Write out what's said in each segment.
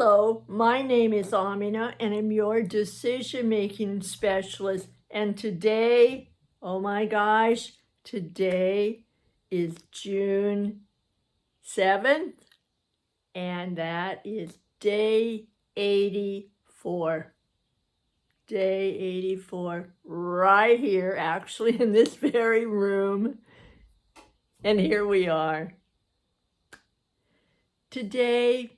Hello, my name is Amina and I'm your decision-making specialist. And today, oh my gosh, today is June 7th, and that is day 84. Day 84, right here, actually in this very room. And here we are. Today,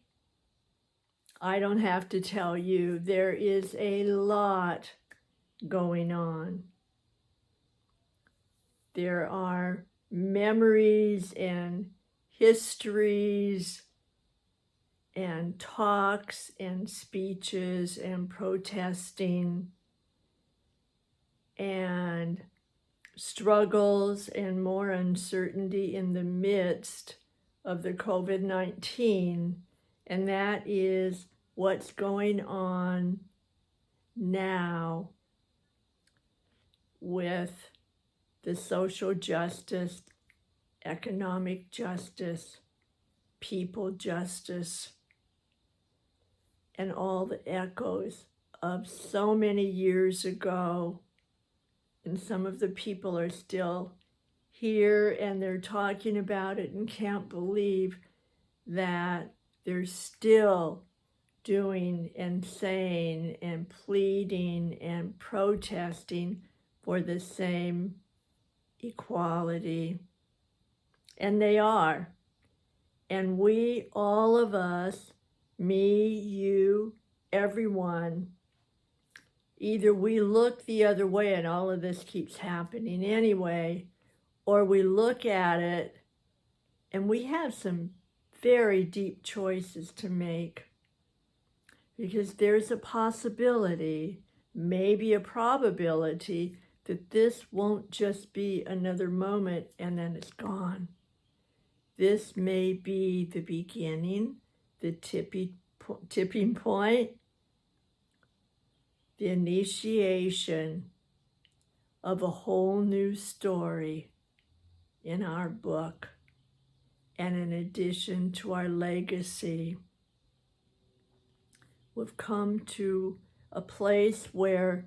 I don't have to tell you, there is a lot going on. There are memories and histories and talks and speeches and protesting and struggles and more uncertainty in the midst of the COVID-19, and that is what's going on now with the social justice, economic justice, people justice, and all the echoes of so many years ago. And some of the people are still here and they're talking about it and can't believe that they're still doing and saying and pleading and protesting for the same equality. And they are. And we, all of us, me, you, everyone, either we look the other way and all of this keeps happening anyway, or we look at it and we have some very deep choices to make, because there's a possibility, maybe a probability, that this won't just be another moment and then it's gone. This may be the beginning, the tipping point, the initiation of a whole new story in our book, and in addition to our legacy. We've come to a place where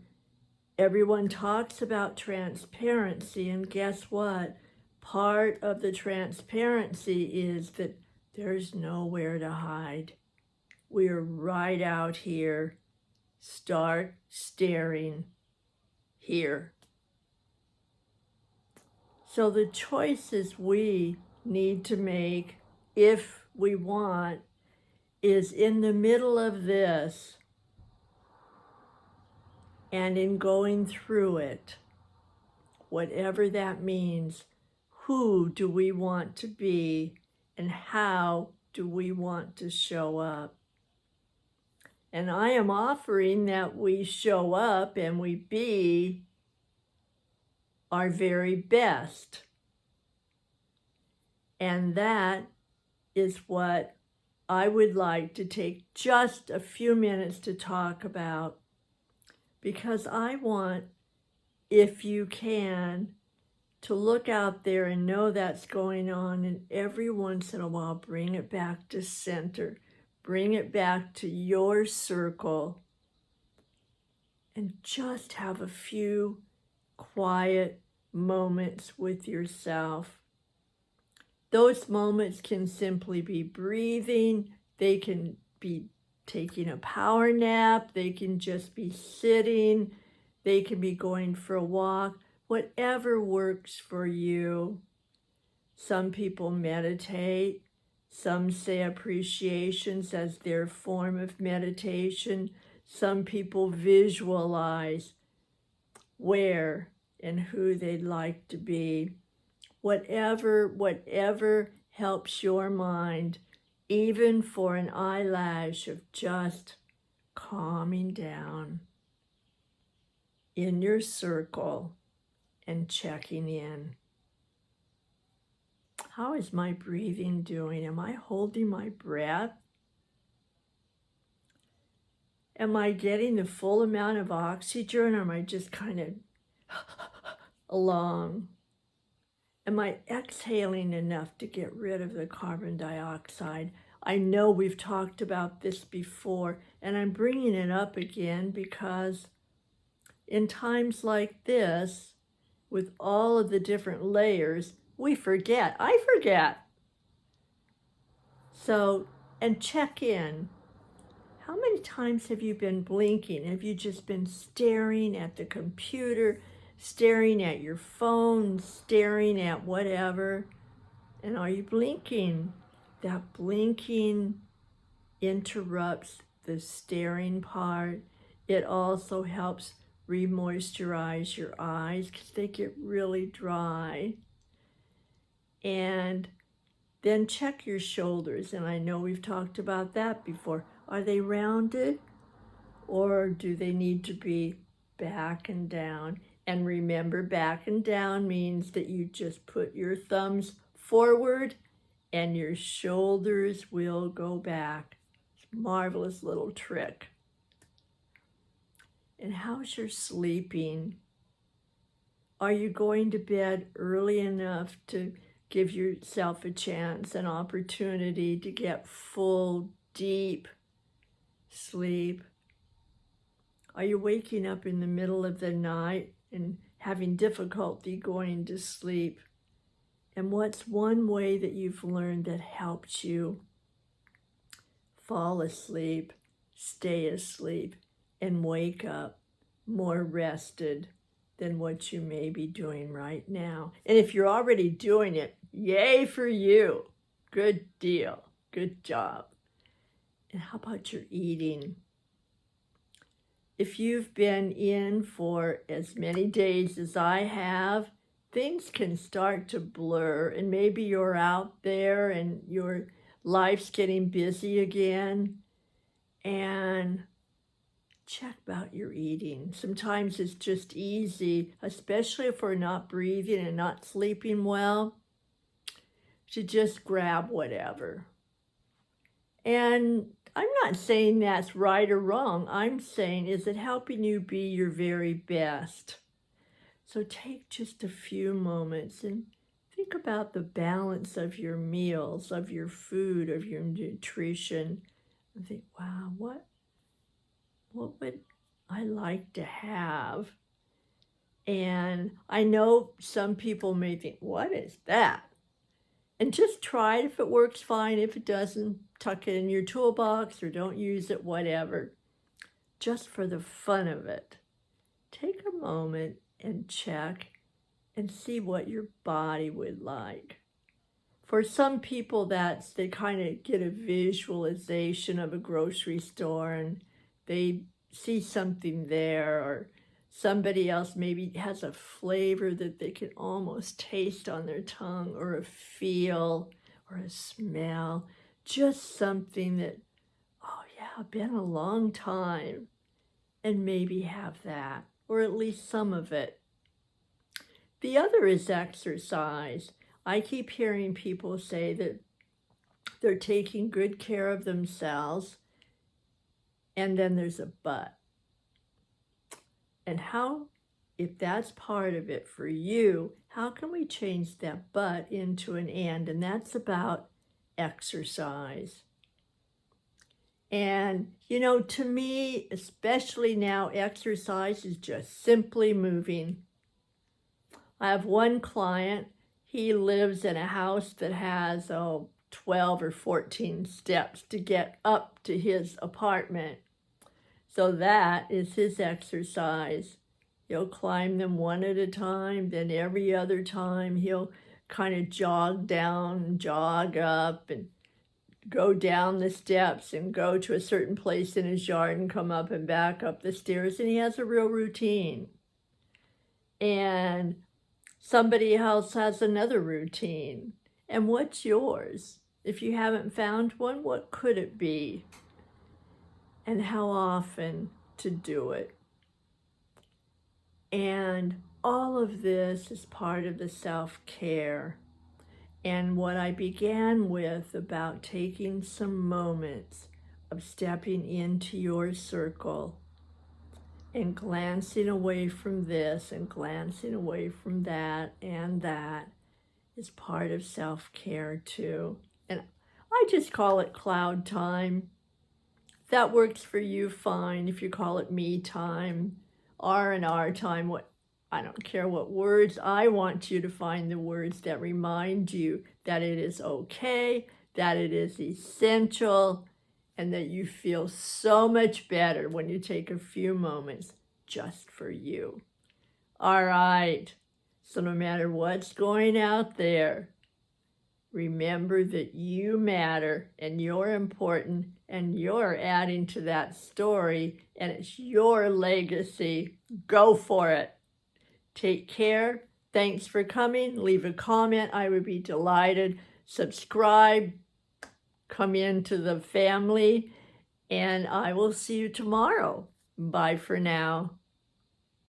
everyone talks about transparency, and guess what? Part of the transparency is that there's nowhere to hide. We're right out here. Start staring here. So the choices we need to make, if we want, is in the middle of this and in going through it, whatever that means. Who do we want to be and how do we want to show up? And I am offering that we show up and we be our very best. And that is what I would like to take just a few minutes to talk about, because I want, if you can, to look out there and know that's going on, and every once in a while bring it back to center, bring it back to your circle, and just have a few quiet moments with yourself. Those moments can simply be breathing, they can be taking a power nap, they can just be sitting, they can be going for a walk, whatever works for you. Some people meditate, some say appreciations as their form of meditation, some people visualize where and who they'd like to be. Whatever helps your mind, even for an eyelash of just calming down in your circle and checking in. How is my breathing doing? Am I holding my breath? Am I getting the full amount of oxygen, or am I just kind of along? Am I exhaling enough to get rid of the carbon dioxide? I know we've talked about this before, and I'm bringing it up again because in times like this, with all of the different layers, we forget. I forget. So, and check in. How many times have you been blinking? Have you just been staring at the computer, staring at your phone, staring at whatever? And are you blinking? That blinking interrupts the staring part. It also helps re-moisturize your eyes because they get really dry. And then check your shoulders. And I know we've talked about that before. Are they rounded or do they need to be back and down? And remember, back and down means that you just put your thumbs forward and your shoulders will go back. It's a marvelous little trick. And how's your sleeping? Are you going to bed early enough to give yourself a chance, an opportunity to get full, deep sleep? Are you waking up in the middle of the night and having difficulty going to sleep? And what's one way that you've learned that helps you fall asleep, stay asleep, and wake up more rested than what you may be doing right now? And if you're already doing it, yay for you. Good deal. Good job. And how about your eating? If you've been in for as many days as I have, things can start to blur, and maybe you're out there and your life's getting busy again. And check about your eating. Sometimes it's just easy, especially if we're not breathing and not sleeping well, to just grab whatever. And I'm not saying that's right or wrong. I'm saying, is it helping you be your very best? So take just a few moments and think about the balance of your meals, of your food, of your nutrition. And think, wow, what would I like to have? And I know some people may think, what is that? And just try it. If it works, fine. If it doesn't, tuck it in your toolbox or don't use it, whatever. Just for the fun of it, take a moment and check and see what your body would like. For some people, they kind of get a visualization of a grocery store and they see something there, or somebody else maybe has a flavor that they can almost taste on their tongue, or a feel, or a smell, just something that, oh yeah, been a long time, and maybe have that, or at least some of it. The other is exercise. I keep hearing people say that they're taking good care of themselves, and then there's a but. And how, if that's part of it for you, how can we change that but into an and? And that's about exercise. And, to me, especially now, exercise is just simply moving. I have one client, he lives in a house that has 12 or 14 steps to get up to his apartment. So that is his exercise. He'll climb them one at a time, then every other time he'll kind of jog down, jog up, and go down the steps and go to a certain place in his yard and come up and back up the stairs. And he has a real routine. And somebody else has another routine. And what's yours? If you haven't found one, what could it be? And how often to do it? And all of this is part of the self-care. And what I began with about taking some moments of stepping into your circle and glancing away from this and glancing away from that and that is part of self-care too. And I just call it cloud time. If that works for you, fine. If you call it me time, R&R time, I don't care what words. I want you to find the words that remind you that it is okay, that it is essential, and that you feel so much better when you take a few moments just for you. All right. So no matter what's going out there, remember that you matter and you're important and you're adding to that story and it's your legacy. Go for it. Take care. Thanks for coming. Leave a comment. I would be delighted. Subscribe. Come into the family. And I will see you tomorrow. Bye for now.